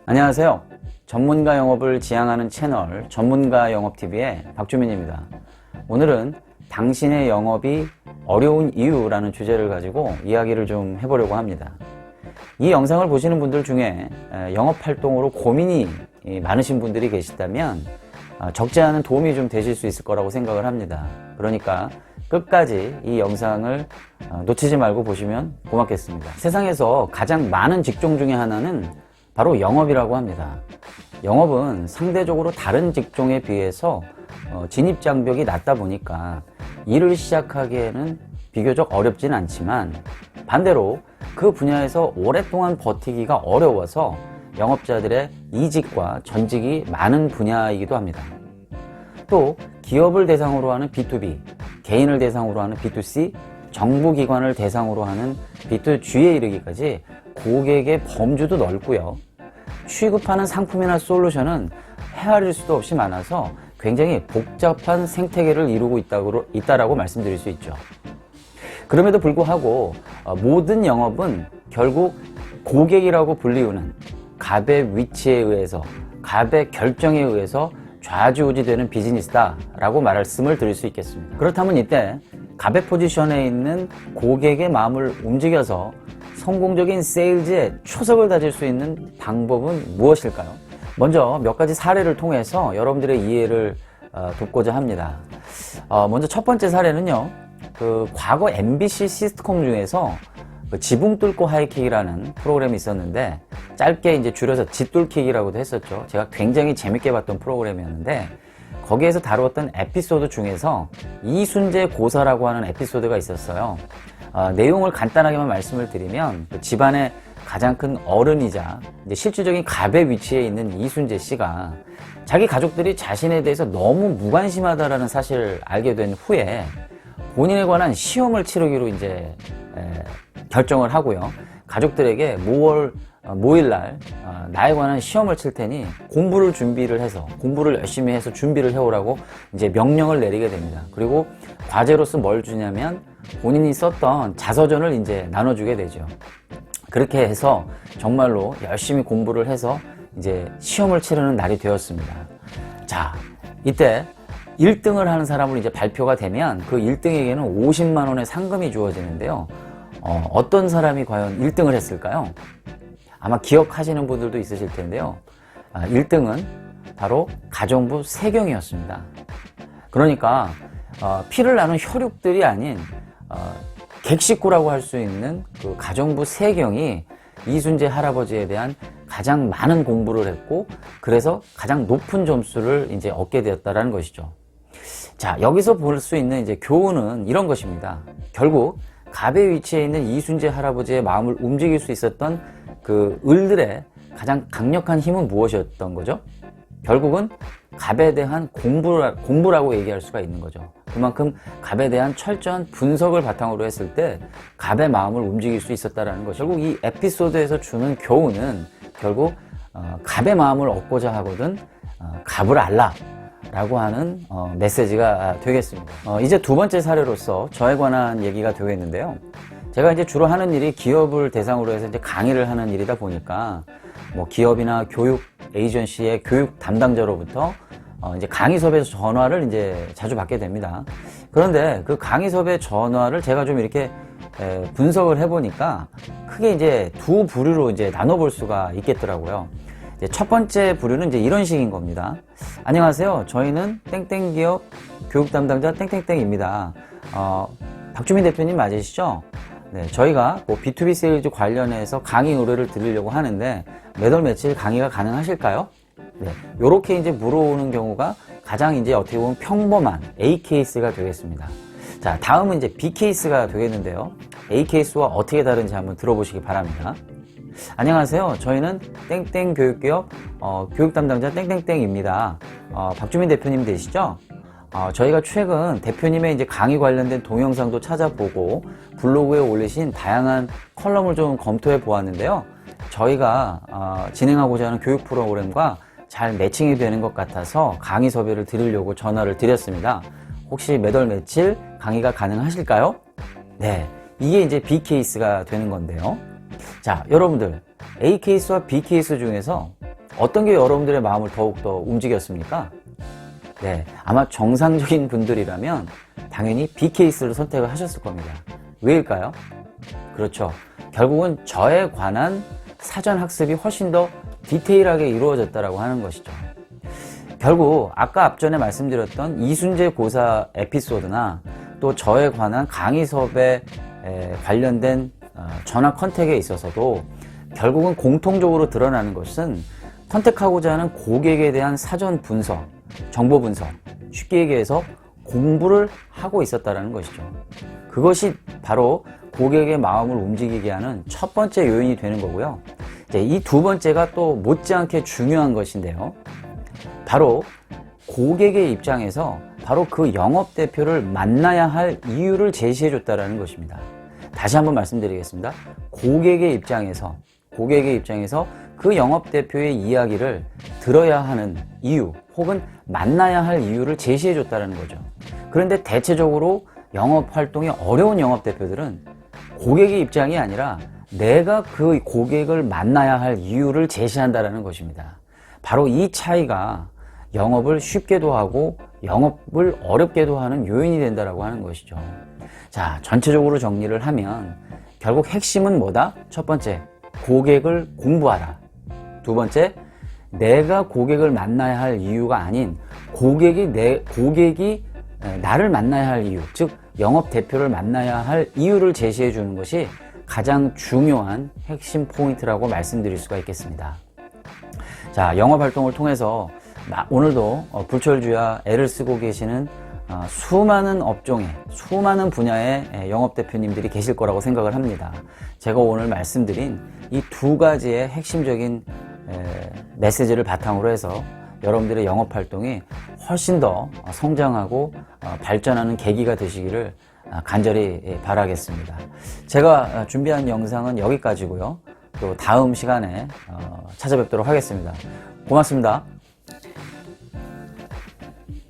안녕하세요. 전문가 영업을 지향하는 채널 전문가 영업TV의 박주민입니다. 오늘은 당신의 영업이 어려운 이유라는 주제를 가지고 이야기를 좀 해보려고 합니다. 이 영상을 보시는 분들 중에 영업활동으로 고민이 많으신 분들이 계시다면 적지 않은 도움이 좀 되실 수 있을 거라고 생각을 합니다. 그러니까 끝까지 이 영상을 놓치지 말고 보시면 고맙겠습니다. 세상에서 가장 많은 직종 중에 하나는 바로 영업이라고 합니다. 영업은 상대적으로 다른 직종에 비해서 진입장벽이 낮다 보니까 일을 시작하기에는 비교적 어렵진 않지만 반대로 그 분야에서 오랫동안 버티기가 어려워서 영업자들의 이직과 전직이 많은 분야이기도 합니다. 또 기업을 대상으로 하는 B2B, 개인을 대상으로 하는 B2C, 정부기관을 대상으로 하는 B2G에 이르기까지 고객의 범주도 넓고요. 취급하는 상품이나 솔루션은 헤아릴 수도 없이 많아서 굉장히 복잡한 생태계를 이루고 있다라고 말씀드릴 수 있죠. 그럼에도 불구하고 모든 영업은 결국 고객이라고 불리우는 갑의 위치에 의해서, 갑의 결정에 의해서 좌지우지 되는 비즈니스다 라고 말씀을 드릴 수 있겠습니다. 그렇다면 이때 갑의 포지션에 있는 고객의 마음을 움직여서 성공적인 세일즈에 초석을 다질 수 있는 방법은 무엇일까요? 먼저 몇 가지 사례를 통해서 여러분들의 이해를 돕고자 합니다. 먼저 첫 번째 사례는요, 과거 MBC 시트콤 중에서 지붕 뚫고 하이킥이라는 프로그램이 있었는데, 짧게 이제 줄여서 짓뚫킥이라고도 했었죠. 제가 굉장히 재밌게 봤던 프로그램이었는데, 거기에서 다루었던 에피소드 중에서 이순재 고사라고 하는 에피소드가 있었어요. 내용을 간단하게만 말씀을 드리면, 집안의 가장 큰 어른이자 이제 실질적인 갑의 위치에 있는 이순재 씨가 자기 가족들이 자신에 대해서 너무 무관심하다라는 사실을 알게 된 후에 본인에 관한 시험을 치르기로 이제 결정을 하고요. 가족들에게 모일날 나에 관한 시험을 칠 테니 공부를 열심히 해서 준비를 해오라고 이제 명령을 내리게 됩니다. 그리고 과제로서 뭘 주냐면 본인이 썼던 자서전을 이제 나눠주게 되죠. 그렇게 해서 정말로 열심히 공부를 해서 이제 시험을 치르는 날이 되었습니다. 자, 이때 1등을 하는 사람으로 이제 발표가 되면 그 1등에게는 50만 원의 상금이 주어지는데요. 어떤 사람이 과연 1등을 했을까요? 아마 기억하시는 분들도 있으실 텐데요. 1등은 바로 가정부 세경이었습니다. 그러니까 피를 나눈 혈육들이 아닌 객식구라고 할 수 있는 그 가정부 세경이 이순재 할아버지에 대한 가장 많은 공부를 했고, 그래서 가장 높은 점수를 이제 얻게 되었다라는 것이죠. 자, 여기서 볼 수 있는 이제 교훈은 이런 것입니다. 결국 갑의 위치에 있는 이순재 할아버지의 마음을 움직일 수 있었던 그 을들의 가장 강력한 힘은 무엇이었던 거죠? 결국은 갑에 대한 공부라고 얘기할 수가 있는 거죠. 그만큼 갑에 대한 철저한 분석을 바탕으로 했을 때 갑의 마음을 움직일 수 있었다는 것이죠. 결국 이 에피소드에서 주는 교훈은 결국 갑의 마음을 얻고자 하거든 갑을 알라 라고 하는 메시지가 되겠습니다. 이제 두 번째 사례로서 저에 관한 얘기가 되겠는데요. 제가 이제 주로 하는 일이 기업을 대상으로 해서 이제 강의를 하는 일이다 보니까 뭐 기업이나 교육 에이전시의 교육 담당자로부터 이제 강의 섭외에서 전화를 이제 자주 받게 됩니다. 그런데 그 강의 섭외 전화를 제가 좀 이렇게 분석을 해보니까 크게 이제 두 부류로 이제 나눠볼 수가 있겠더라고요. 이제 첫 번째 부류는 이제 이런 식인 겁니다. 안녕하세요. 저희는 땡땡 기업 교육 담당자 땡땡땡입니다. 박주민 대표님 맞으시죠? 네, 저희가 뭐 B2B 세일즈 관련해서 강의 의뢰를 드리려고 하는데 몇 월 며칠 강의가 가능하실까요? 네, 요렇게 이제 물어오는 경우가 가장 이제 어떻게 보면 평범한 A 케이스가 되겠습니다. 자, 다음은 이제 B 케이스가 되겠는데요. A 케이스와 어떻게 다른지 한번 들어보시기 바랍니다. 안녕하세요. 저희는 땡땡 교육기업 교육 담당자 땡땡땡입니다. 박주민 대표님 되시죠? 저희가 최근 대표님의 이제 강의 관련된 동영상도 찾아보고 블로그에 올리신 다양한 컬럼을 좀 검토해 보았는데요. 저희가 진행하고자 하는 교육 프로그램과 잘 매칭이 되는 것 같아서 강의 섭외를 드리려고 전화를 드렸습니다. 혹시 몇 월 며칠 강의가 가능하실까요? 네, 이게 이제 B 케이스가 되는 건데요. 자, 여러분들 A 케이스와 B 케이스 중에서 어떤 게 여러분들의 마음을 더욱더 움직였습니까? 네, 아마 정상적인 분들이라면 당연히 B 케이스를 선택을 하셨을 겁니다. 왜일까요? 그렇죠. 결국은 저에 관한 사전 학습이 훨씬 더 디테일하게 이루어졌다라고 하는 것이죠. 결국 아까 앞전에 말씀드렸던 이순재 고사 에피소드나 또 저에 관한 강의 수업에 관련된 전화 컨택에 있어서도 결국은 공통적으로 드러나는 것은 컨택하고자 하는 고객에 대한 사전 분석, 정보 분석, 쉽게 얘기해서 공부를 하고 있었다는 것이죠. 그것이 바로 고객의 마음을 움직이게 하는 첫 번째 요인이 되는 거고요. 이 두 번째가 또 못지않게 중요한 것인데요. 바로 고객의 입장에서 바로 그 영업대표를 만나야 할 이유를 제시해 줬다는 것입니다. 다시 한번 말씀드리겠습니다. 고객의 입장에서 그 영업대표의 이야기를 들어야 하는 이유 혹은 만나야 할 이유를 제시해 줬다는 거죠. 그런데 대체적으로 영업활동이 어려운 영업대표들은 고객의 입장이 아니라 내가 그 고객을 만나야 할 이유를 제시한다는 것입니다. 바로 이 차이가 영업을 쉽게도 하고 영업을 어렵게도 하는 요인이 된다고 하는 것이죠. 자, 전체적으로 정리를 하면 결국 핵심은 뭐다? 첫 번째, 고객을 공부하라. 두 번째, 내가 고객을 만나야 할 이유가 아닌 고객이 나를 만나야 할 이유, 즉 영업 대표를 만나야 할 이유를 제시해 주는 것이 가장 중요한 핵심 포인트라고 말씀드릴 수가 있겠습니다. 자, 영업 활동을 통해서 오늘도 불철주야 애를 쓰고 계시는 수많은 업종에, 수많은 분야의 영업 대표님들이 계실 거라고 생각을 합니다. 제가 오늘 말씀드린 이 두 가지의 핵심적인 메시지를 바탕으로 해서 여러분들의 영업 활동이 훨씬 더 성장하고 발전하는 계기가 되시기를 간절히 바라겠습니다. 제가 준비한 영상은 여기까지고요. 또 다음 시간에 찾아뵙도록 하겠습니다. 고맙습니다.